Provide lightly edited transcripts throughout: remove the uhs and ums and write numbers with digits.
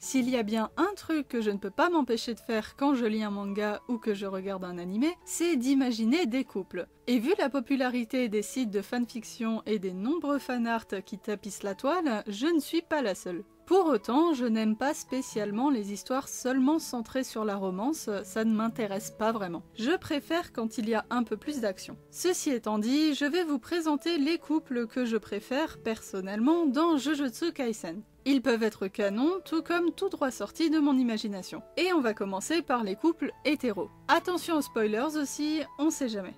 S'il y a bien un truc que je ne peux pas m'empêcher de faire quand je lis un manga ou que je regarde un animé, c'est d'imaginer des couples. Et vu la popularité des sites de fanfiction et des nombreux fanarts qui tapissent la toile, je ne suis pas la seule. Pour autant, je n'aime pas spécialement les histoires seulement centrées sur la romance, ça ne m'intéresse pas vraiment. Je préfère quand il y a un peu plus d'action. Ceci étant dit, je vais vous présenter les couples que je préfère personnellement dans Jujutsu Kaisen. Ils peuvent être canons, tout comme tout droit sortis de mon imagination. Et on va commencer par les couples hétéros. Attention aux spoilers aussi, on sait jamais.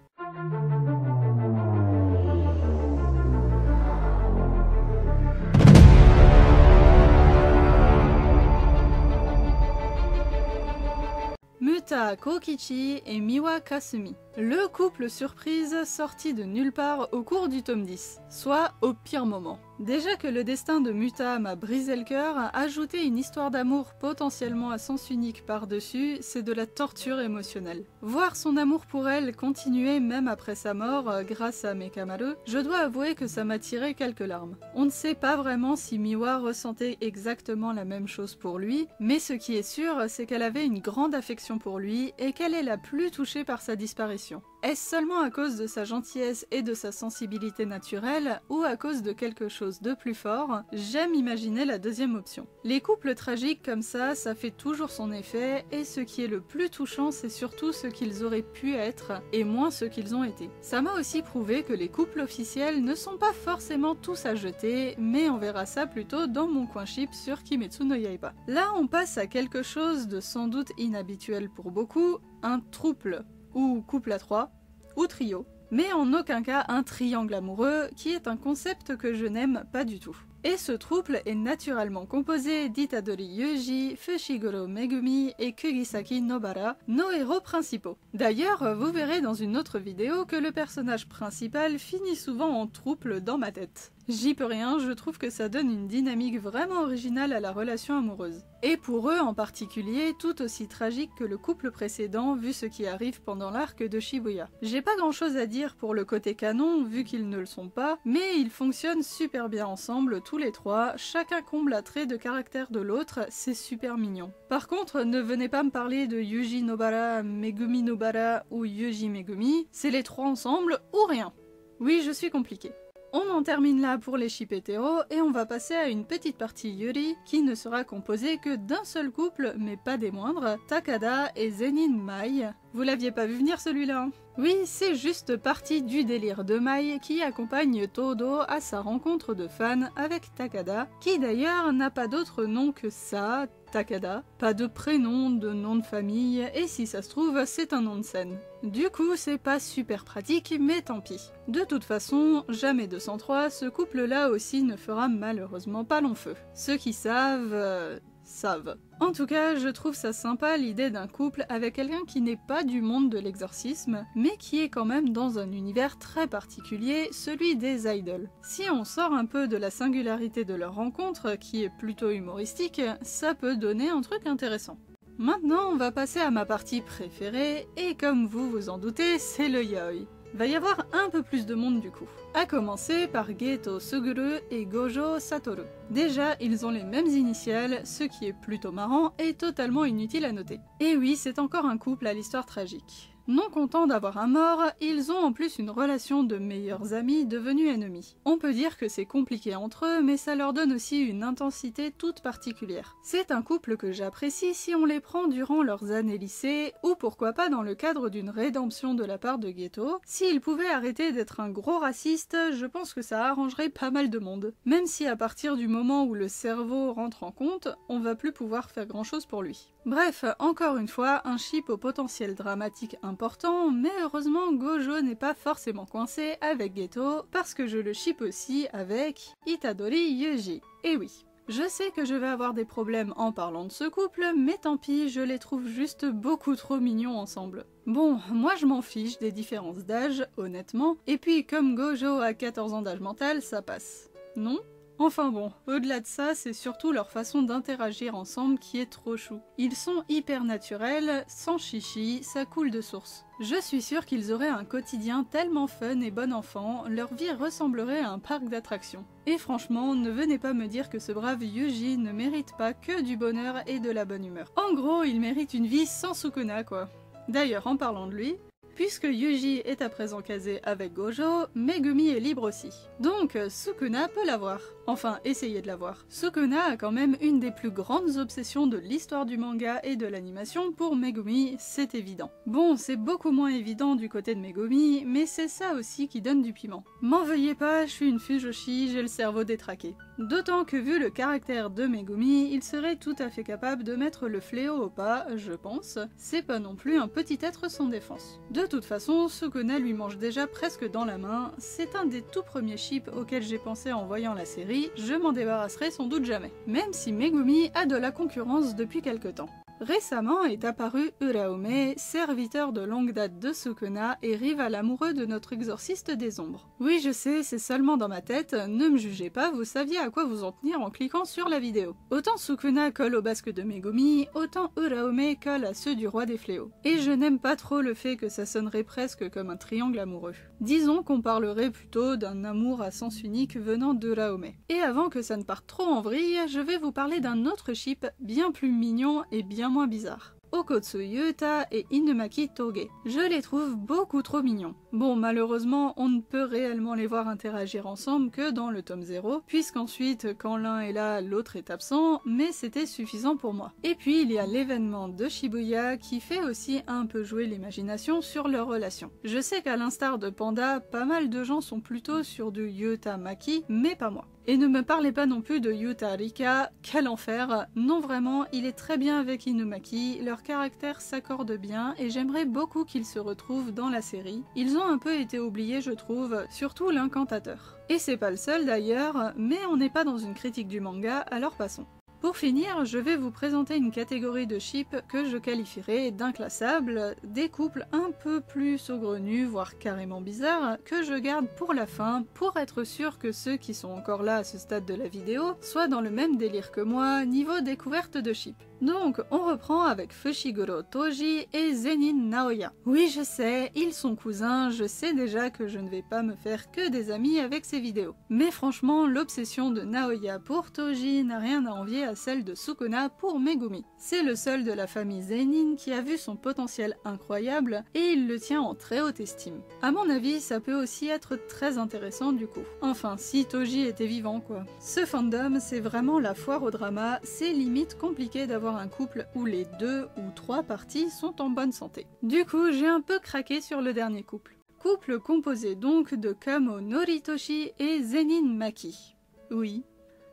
Muta Kokichi et Miwa Kasumi. Le couple surprise sorti de nulle part au cours du tome 10, soit au pire moment. Déjà que le destin de Muta m'a brisé le cœur, ajouter une histoire d'amour potentiellement à sens unique par-dessus, c'est de la torture émotionnelle. Voir son amour pour elle continuer même après sa mort grâce à Mekamaru, je dois avouer que ça m'a tiré quelques larmes. On ne sait pas vraiment si Miwa ressentait exactement la même chose pour lui, mais ce qui est sûr, c'est qu'elle avait une grande affection pour lui et qu'elle est la plus touchée par sa disparition. Est-ce seulement à cause de sa gentillesse et de sa sensibilité naturelle, ou à cause de quelque chose de plus fort? J'aime imaginer la deuxième option. Les couples tragiques comme ça fait toujours son effet, et ce qui est le plus touchant, c'est surtout ce qu'ils auraient pu être, et moins ce qu'ils ont été. Ça m'a aussi prouvé que les couples officiels ne sont pas forcément tous à jeter, mais on verra ça plutôt dans mon coin chip sur Kimetsu no Yaiba. Là, on passe à quelque chose de sans doute inhabituel pour beaucoup, un trouble, ou couple à trois, ou trio, mais en aucun cas un triangle amoureux, qui est un concept que je n'aime pas du tout. Et ce trouble est naturellement composé d'Itadori Yuji, Fushiguro Megumi et Kugisaki Nobara, nos héros principaux. D'ailleurs, vous verrez dans une autre vidéo que le personnage principal finit souvent en trouble dans ma tête. J'y peux rien, je trouve que ça donne une dynamique vraiment originale à la relation amoureuse. Et pour eux en particulier, tout aussi tragique que le couple précédent vu ce qui arrive pendant l'arc de Shibuya. J'ai pas grand chose à dire pour le côté canon vu qu'ils ne le sont pas, mais ils fonctionnent super bien ensemble tous les trois, chacun comble un trait de caractère de l'autre, c'est super mignon. Par contre, ne venez pas me parler de Yuji Nobara, Megumi Nobara ou Yuji Megumi, c'est les trois ensemble ou rien. Oui, je suis compliquée. On en termine là pour les ships hétéros et on va passer à une petite partie Yuri qui ne sera composée que d'un seul couple, mais pas des moindres, Takada et Zenin Mai. Vous l'aviez pas vu venir celui-là hein? Oui, c'est juste partie du délire de Mai qui accompagne Todo à sa rencontre de fans avec Takada, qui d'ailleurs n'a pas d'autre nom que ça, Takada, pas de prénom, de nom de famille, et si ça se trouve, c'est un nom de scène. Du coup, c'est pas super pratique, mais tant pis. De toute façon, jamais 203, ce couple-là aussi ne fera malheureusement pas long feu. Ceux qui savent... savent. En tout cas, je trouve ça sympa l'idée d'un couple avec quelqu'un qui n'est pas du monde de l'exorcisme, mais qui est quand même dans un univers très particulier, celui des idols. Si on sort un peu de la singularité de leur rencontre, qui est plutôt humoristique, ça peut donner un truc intéressant. Maintenant, on va passer à ma partie préférée, et comme vous vous en doutez, c'est le yaoi. Va y avoir un peu plus de monde du coup. À commencer par Geto Suguru et Gojo Satoru. Déjà, ils ont les mêmes initiales, ce qui est plutôt marrant et totalement inutile à noter. Et oui, c'est encore un couple à l'histoire tragique. Non contents d'avoir un mort, ils ont en plus une relation de meilleurs amis devenus ennemis. On peut dire que c'est compliqué entre eux, mais ça leur donne aussi une intensité toute particulière. C'est un couple que j'apprécie si on les prend durant leurs années lycée, ou pourquoi pas dans le cadre d'une rédemption de la part de Geto. S'il pouvait arrêter d'être un gros raciste, je pense que ça arrangerait pas mal de monde. Même si à partir du moment où le cerveau rentre en compte, on va plus pouvoir faire grand chose pour lui. Bref, encore une fois, un ship au potentiel dramatique important, mais heureusement Gojo n'est pas forcément coincé avec Geto, parce que je le ship aussi avec Itadori Yuji. Et oui. Je sais que je vais avoir des problèmes en parlant de ce couple, mais tant pis, je les trouve juste beaucoup trop mignons ensemble. Bon, moi je m'en fiche des différences d'âge, honnêtement, et puis comme Gojo a 14 ans d'âge mental, ça passe. Non ? Enfin bon, au-delà de ça, c'est surtout leur façon d'interagir ensemble qui est trop chou. Ils sont hyper naturels, sans chichi, ça coule de source. Je suis sûre qu'ils auraient un quotidien tellement fun et bon enfant, leur vie ressemblerait à un parc d'attractions. Et franchement, ne venez pas me dire que ce brave Yuji ne mérite pas que du bonheur et de la bonne humeur. En gros, il mérite une vie sans Sukuna quoi. D'ailleurs, en parlant de lui, puisque Yuji est à présent casé avec Gojo, Megumi est libre aussi. Donc Sukuna peut l'avoir. Enfin, essayer de l'avoir. Sukuna a quand même une des plus grandes obsessions de l'histoire du manga et de l'animation pour Megumi, c'est évident. Bon, c'est beaucoup moins évident du côté de Megumi, mais c'est ça aussi qui donne du piment. M'en veuillez pas, je suis une fujoshi, j'ai le cerveau détraqué. D'autant que vu le caractère de Megumi, il serait tout à fait capable de mettre le fléau au pas, je pense. C'est pas non plus un petit être sans défense. De toute façon, Sukuna lui mange déjà presque dans la main, c'est un des tout premiers ships auxquels j'ai pensé en voyant la série, je m'en débarrasserai sans doute jamais. Même si Megumi a de la concurrence depuis quelque temps. Récemment est apparu Uraome, serviteur de longue date de Sukuna et rival amoureux de notre exorciste des ombres. Oui je sais, c'est seulement dans ma tête, ne me jugez pas, vous saviez à quoi vous en tenir en cliquant sur la vidéo. Autant Sukuna colle au basque de Megumi, autant Uraome colle à ceux du roi des fléaux. Et je n'aime pas trop le fait que ça sonnerait presque comme un triangle amoureux. Disons qu'on parlerait plutôt d'un amour à sens unique venant d'Uraome. Et avant que ça ne parte trop en vrille, je vais vous parler d'un autre ship bien plus mignon et bien moins bizarre. Okotsu Yuta et Inumaki Toge. Je les trouve beaucoup trop mignons. Bon, malheureusement, on ne peut réellement les voir interagir ensemble que dans le tome 0, puisqu'ensuite, quand l'un est là, l'autre est absent, mais c'était suffisant pour moi. Et puis, il y a l'événement de Shibuya qui fait aussi un peu jouer l'imagination sur leur relation. Je sais qu'à l'instar de Panda, pas mal de gens sont plutôt sur du Yuta Maki, mais pas moi. Et ne me parlez pas non plus de Yuta Rika, quel enfer. Non vraiment, il est très bien avec Inumaki, leur caractère s'accorde bien et j'aimerais beaucoup qu'ils se retrouvent dans la série. Ils ont un peu été oubliés je trouve, surtout l'incantateur. Et c'est pas le seul d'ailleurs, mais on n'est pas dans une critique du manga, alors passons. Pour finir, je vais vous présenter une catégorie de ships que je qualifierais d'inclassables, des couples un peu plus saugrenus, voire carrément bizarres, que je garde pour la fin, pour être sûr que ceux qui sont encore là à ce stade de la vidéo soient dans le même délire que moi, niveau découverte de ships. Donc, on reprend avec Fushiguro Toji et Zenin Naoya. Oui, je sais, ils sont cousins, je sais déjà que je ne vais pas me faire que des amis avec ces vidéos. Mais franchement, l'obsession de Naoya pour Toji n'a rien à envier à celle de Sukuna pour Megumi. C'est le seul de la famille Zenin qui a vu son potentiel incroyable et il le tient en très haute estime. À mon avis, ça peut aussi être très intéressant du coup. Enfin, si Toji était vivant quoi. Ce fandom, c'est vraiment la foire au drama, c'est limite compliqué d'avoir un couple où les 2 ou 3 parties sont en bonne santé. Du coup, j'ai un peu craqué sur le dernier couple. Couple composé donc de Kamo Noritoshi et Zenin Maki. Oui.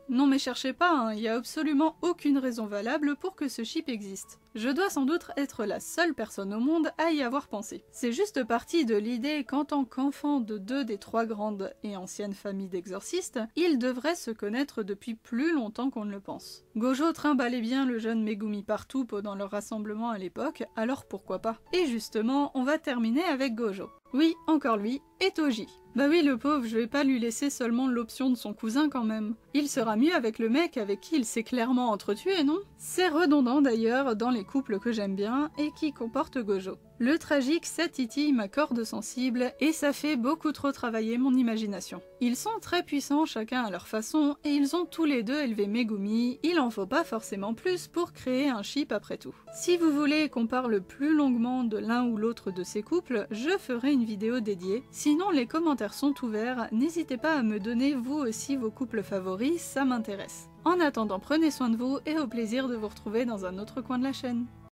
Non mais cherchez pas, hein, y a absolument aucune raison valable pour que ce ship existe. Je dois sans doute être la seule personne au monde à y avoir pensé. C'est juste parti de l'idée qu'en tant qu'enfant de 2 des 3 grandes et anciennes familles d'exorcistes, ils devraient se connaître depuis plus longtemps qu'on ne le pense. Gojo trimballait bien le jeune Megumi partout pendant leur rassemblement à l'époque, alors pourquoi pas. Et justement, on va terminer avec Gojo. Oui, encore lui, et Toji. Bah oui, le pauvre, je vais pas lui laisser seulement l'option de son cousin quand même. Il sera mieux avec le mec avec qui il s'est clairement entretué, non? C'est redondant d'ailleurs dans les couples que j'aime bien et qui comportent Gojo. Le tragique, ça titille ma corde sensible et ça fait beaucoup trop travailler mon imagination. Ils sont très puissants chacun à leur façon et ils ont tous les deux élevé Megumi, il en faut pas forcément plus pour créer un ship après tout. Si vous voulez qu'on parle plus longuement de l'un ou l'autre de ces couples, je ferai une vidéo dédiée. Sinon les commentaires sont ouverts, n'hésitez pas à me donner vous aussi vos couples favoris, ça m'intéresse. En attendant, prenez soin de vous et au plaisir de vous retrouver dans un autre coin de la chaîne.